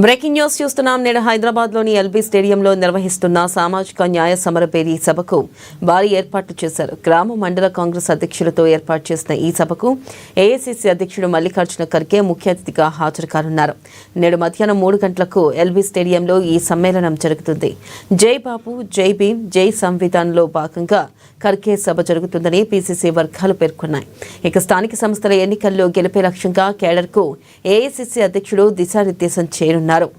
Breaking news చూస్తున్నాం. నేడు హైదరాబాద్లోని ఎల్బీ స్టేడియంలో నిర్వహిస్తున్న సామాజిక న్యాయ సమరపేరి సభకు భారీ ఏర్పాట్లు చేశారు. గ్రామ మండల కాంగ్రెస్ అధ్యక్షులతో ఏర్పాటు చేసిన ఈ సభకు ఏఐసీసీ అధ్యక్షుడు మల్లికార్జున ఖర్గే ముఖ్య అతిథిగా హాజరు కానున్నారు. నేడు మధ్యాహ్నం 3 గంటలకు ఎల్బీ స్టేడియంలో ఈ సమ్మేళనం జరుగుతుంది. జై బాపు, జై భీమ్, జై సంవిధాన్లో భాగంగా ఖర్గే సభ జరుగుతుందని పీసీసీ వర్గాలు పేర్కొన్నాయి. ఇక స్థానిక సంస్థల ఎన్నికల్లో గెలిపే లక్ష్యంగా కేడర్కు ఏఐసీసీ అధ్యక్షుడు దిశానిర్దేశం చేయనున్నారు.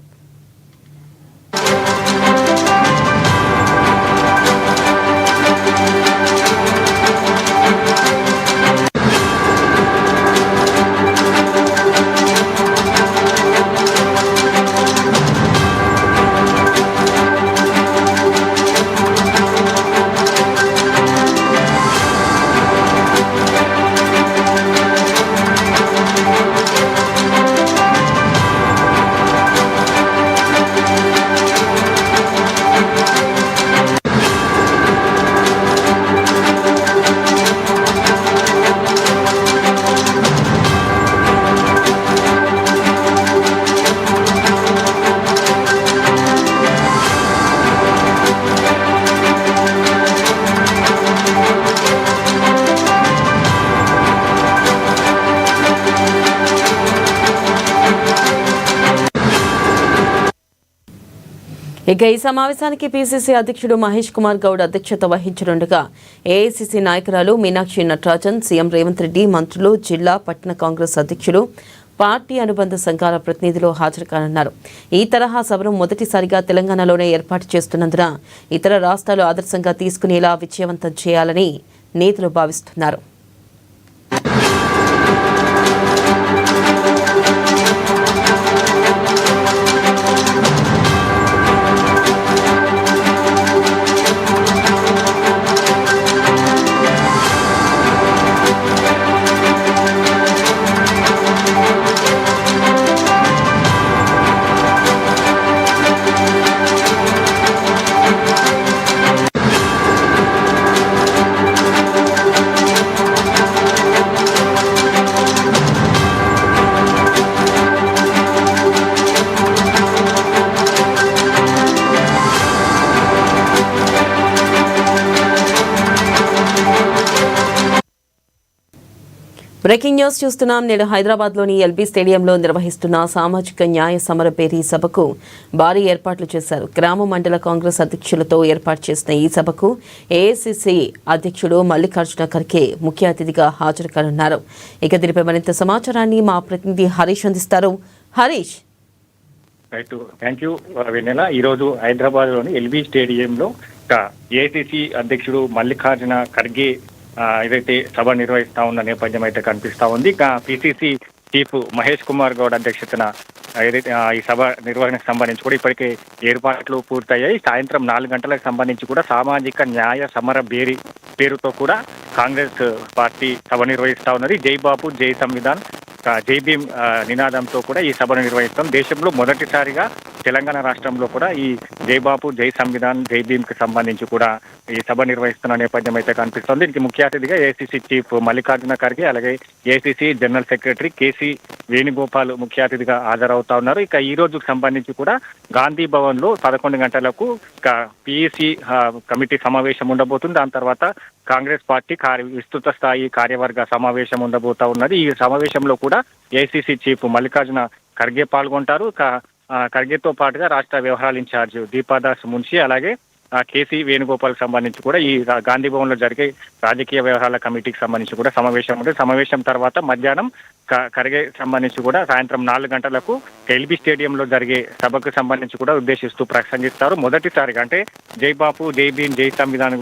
ఇక ఈ సమావేశానికి పీసీసీ అధ్యక్షుడు మహేష్ కుమార్ గౌడ్ అధ్యక్షత వహించనుండగా ఏఐసీసీ నాయకురాలు మీనాక్షి నటరాజన్, సీఎం రేవంత్ రెడ్డి, మంత్రులు, జిల్లా, పట్టణ కాంగ్రెస్ అధ్యక్షులు, పార్టీ అనుబంధ సంఘాల ప్రతినిధులు హాజరు కానున్నారు. ఈ తరహా సభను మొదటిసారిగా తెలంగాణలోనే ఏర్పాటు చేస్తున్నందున ఇతర రాష్ట్రాలు ఆదర్శంగా తీసుకునేలా విజయవంతం చేయాలని నేతలు భావిస్తున్నారు. బ్రేకింగ్ న్యూస్ చూస్తున్నాం. నేడు హైదరాబాద్లోని ఎల్బీ స్టేడియంలో నిర్వహిస్తున్న సామాజిక న్యాయ సమరపేరి సభకు భారీ ఏర్పాట్లు చేశారు. గ్రామ మండల కాంగ్రెస్ అధ్యక్షులతో ఏర్పాటు చేసిన ఈ సభకు ఏఐసీసీ అధ్యక్షుడు మల్లికార్జున ఖర్గే ముఖ్య అతిథిగా హాజరు కానున్నారు. ఇక దీనిపై మరింత సమాచారాన్ని మా ప్రతినిధి హరీష్ అందిస్తారు. హరీష్. థ్యాంక్ యూ వెన్నెల. ఈరోజు హైదరాబాద్లోని ఎల్బీ స్టేడియంలో ఏఐసీసీ అధ్యక్షుడు మల్లికార్జున ఖర్గే ఏదైతే సభ నిర్వహిస్తా ఉన్న నేపథ్యం అయితే కనిపిస్తా ఉంది. ఇక పిసిసి చీఫ్ మహేష్ కుమార్ గౌడ్ అధ్యక్షతన ఏదైతే ఈ సభ నిర్వహణకు సంబంధించి కూడా ఇప్పటికే ఏర్పాట్లు పూర్తయ్యాయి. సాయంత్రం 4 గంటలకు సంబంధించి కూడా సామాజిక న్యాయ సమర పేరుతో కూడా కాంగ్రెస్ పార్టీ సభ నిర్వహిస్తా ఉన్నది. జై బాపు, జై సంవిధాన్, జై భీమ్ నినాదంతో కూడా ఈ సభను నిర్వహిస్తాం. దేశంలో మొదటిసారిగా తెలంగాణ రాష్ట్రంలో కూడా ఈ జై బాపు, జై సంవిధాన్, జై భీమ్ కి సంబంధించి కూడా ఈ సభ నిర్వహిస్తున్న నేపథ్యం అయితే కనిపిస్తోంది. దీనికి ముఖ్య అతిథిగా ఏఐసీసీ చీఫ్ మల్లికార్జున ఖర్గే, అలాగే AICC general secretary KC Venugopal ముఖ్య అతిథిగా హాజరవుతా ఉన్నారు. ఇక ఈ రోజుకు సంబంధించి కూడా గాంధీ భవన్ లో 11 గంటలకు పిఈసి కమిటీ సమావేశం ఉండబోతుంది. దాని తర్వాత కాంగ్రెస్ పార్టీ విస్తృత స్థాయి కార్యవర్గ సమావేశం ఉండబోతా ఉన్నది. ఈ సమావేశంలో కూడా ఏఐసీసీ చీఫ్ మల్లికార్జున ఖర్గే పాల్గొంటారు. ఖర్గేతో పాటుగా రాష్ట్ర వ్యవహారాల ఇన్ఛార్జ్ దీపాదాస్ మున్షి, అలాగే కేసీ వేణుగోపాల్ సంబంధించి కూడా ఈ గాంధీ భవన్ లో జరిగే రాజకీయ వ్యవహారాల కమిటీకి సంబంధించి కూడా సమావేశం ఉంటుంది. సమావేశం తర్వాత మధ్యాహ్నం ఖర్గే సంబంధించి కూడా సాయంత్రం 4 గంటలకు ఎల్బీ స్టేడియంలో జరిగే సభకు సంబంధించి కూడా ఉద్దేశిస్తూ ప్రసంగిస్తారు. మొదటిసారిగా అంటే జై బాపు, జై భీమ్, జై సంవిధాన్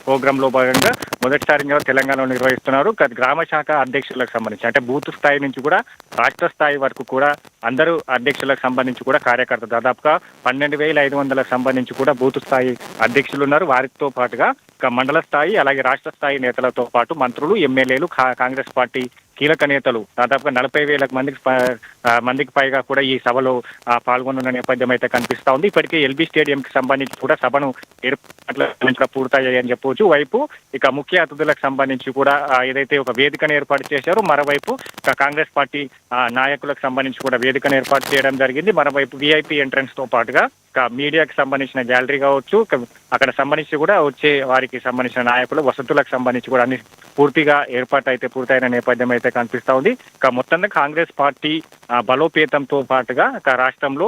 ప్రోగ్రామ్ లో భాగంగా మొదటిసారిగా తెలంగాణలో నిర్వహిస్తున్నారు. గ్రామ శాఖ అధ్యక్షులకు సంబంధించి అంటే బూత్ స్థాయి నుంచి కూడా రాష్ట్ర స్థాయి వరకు కూడా అందరూ అధ్యక్షులకు సంబంధించి కూడా కార్యకర్త దాదాపుగా 12,500 సంబంధించి కూడా బూత్ స్థాయి అధ్యక్షులు ఉన్నారు. వారితో పాటుగా మండల స్థాయి అలాగే రాష్ట్ర స్థాయి నేతలతో పాటు మంత్రులు, ఎమ్మెల్యేలు, కాంగ్రెస్ పార్టీ కీలక నేతలు దాదాపుగా 40,000 మందికి పైగా కూడా ఈ సభలో పాల్గొన్న నేపథ్యం అయితే కనిపిస్తా ఉంది. ఇప్పటికే ఎల్బీ స్టేడియం కి సంబంధించి కూడా సభను ఏర్పాట్లు పూర్తయ్యాయని చెప్పవచ్చు. వైపు ఇక ముఖ్య అతిథులకు సంబంధించి కూడా ఏదైతే ఒక వేదికను ఏర్పాటు చేశారో, మరోవైపు కాంగ్రెస్ పార్టీ నాయకులకు సంబంధించి కూడా వేదికను ఏర్పాటు చేయడం జరిగింది. మరోవైపు విఐపి ఎంట్రన్స్ తో పాటుగా మీడియాకి సంబంధించిన గ్యాలరీ కావచ్చు, అక్కడ సంబంధించి కూడా వచ్చే వారికి సంబంధించిన నాయకులు వసతులకు సంబంధించి కూడా అన్ని పూర్తిగా పూర్తయిన నేపథ్యం అయితే కనిపిస్తా ఉంది. మొత్తంగా కాంగ్రెస్ పార్టీ బలోపేతంతో పాటుగా రాష్ట్రంలో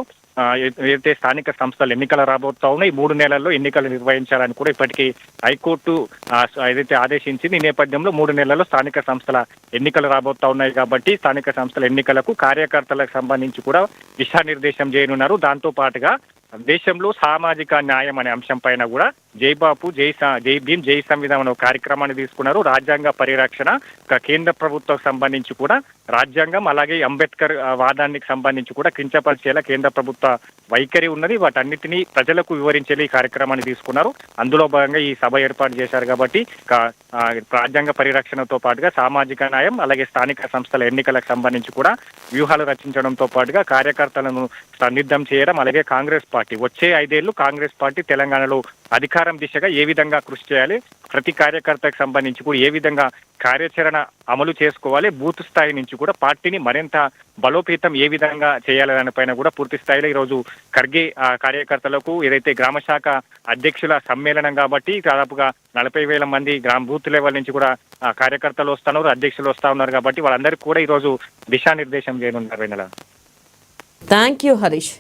ఏదైతే స్థానిక సంస్థలు ఎన్నికలు రాబోతా ఉన్నాయి, 3 నెలల్లో ఎన్నికలు నిర్వహించాలని కూడా ఇప్పటికీ హైకోర్టు ఏదైతే ఆదేశించింది. ఈ నేపథ్యంలో 3 నెలల్లో స్థానిక సంస్థల ఎన్నికలు రాబోతా ఉన్నాయి కాబట్టి స్థానిక సంస్థల ఎన్నికలకు కార్యకర్తలకు సంబంధించి కూడా దిశానిర్దేశం చేయనున్నారు. దాంతో పాటుగా దేశంలో సామాజిక న్యాయం అనే అంశం పైన కూడా జై బాపు జై భీమ్ జై సంవిధానం కార్యక్రమాన్ని తీసుకున్నారు. రాజ్యాంగ పరిరక్షణ, కేంద్ర ప్రభుత్వం సంబంధించి కూడా రాజ్యాంగం అలాగే అంబేద్కర్ వాదానికి సంబంధించి కూడా కించపరిచేలా కేంద్ర ప్రభుత్వ వైఖరి ఉన్నది. వాటన్నిటినీ ప్రజలకు వివరించే ఈ కార్యక్రమాన్ని తీసుకున్నారు. అందులో భాగంగా ఈ సభ ఏర్పాటు చేశారు కాబట్టి రాజ్యాంగ పరిరక్షణతో పాటుగా సామాజిక న్యాయం అలాగే స్థానిక సంస్థల ఎన్నికలకు సంబంధించి కూడా వ్యూహాలు రచించడంతో పాటుగా కార్యకర్తలను సన్నిద్ధం చేయడం, అలాగే కాంగ్రెస్ పార్టీ వచ్చే 5 ఏళ్లు కాంగ్రెస్ పార్టీ తెలంగాణలో అధికారం దిశగా ఏ విధంగా కృషి చేయాలి, ప్రతి కార్యకర్తకు సంబంధించి కూడా ఏ విధంగా కార్యాచరణ అమలు చేసుకోవాలి, బూత్ స్థాయి నుంచి కూడా పార్టీని మరింత బలోపేతం ఏ విధంగా చేయాలనే పైన కూడా పూర్తి స్థాయిలో ఈరోజు ఖర్గే కార్యకర్తలకు ఏదైతే గ్రామ శాఖ అధ్యక్షుల సమ్మేళనం కాబట్టి దాదాపుగా 40,000 మంది బూత్ లెవెల్ నుంచి కూడా కార్యకర్తలు వస్తున్నారు, అధ్యక్షులు వస్తా ఉన్నారు కాబట్టి వాళ్ళందరికీ కూడా ఈరోజు దిశానిర్దేశం చేయనున్నారు. Thank you Harish.